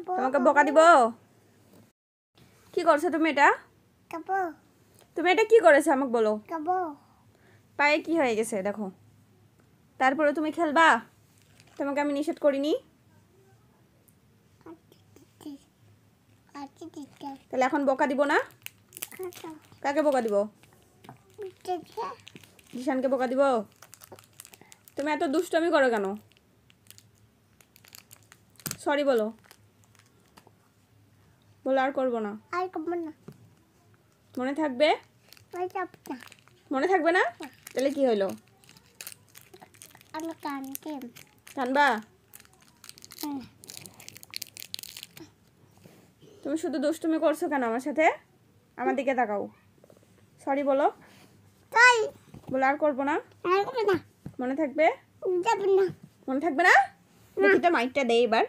তোমাকে বকা দিব? কি করছো তুমি এটা? তুমি এটা কি করেছো আমাকে বলো। পায়ে কি হয়ে গেছে দেখো, তারপরে তুমি খেলবা? তোমাকে আমি নিষেধ করিনি? তাহলে এখন বকা দিব না? কাকে বকা দিব? জিশানকে বকা দিব? তুমি এত দুষ্টমি করো কেন? সরি বলো। বলো আর করবো না। মনে থাকবে? মনে থাকবে না? তাহলে কি হইলো? কানবা? তুমি শুধু দুষ্টুমি করছো কেন আমার সাথে? আমার দিকে তাকাও। সরি বলো। বলো আর করবো না। মনে থাকবে? মনে থাকবে না? দেখি তো মাইকটা দে এবার।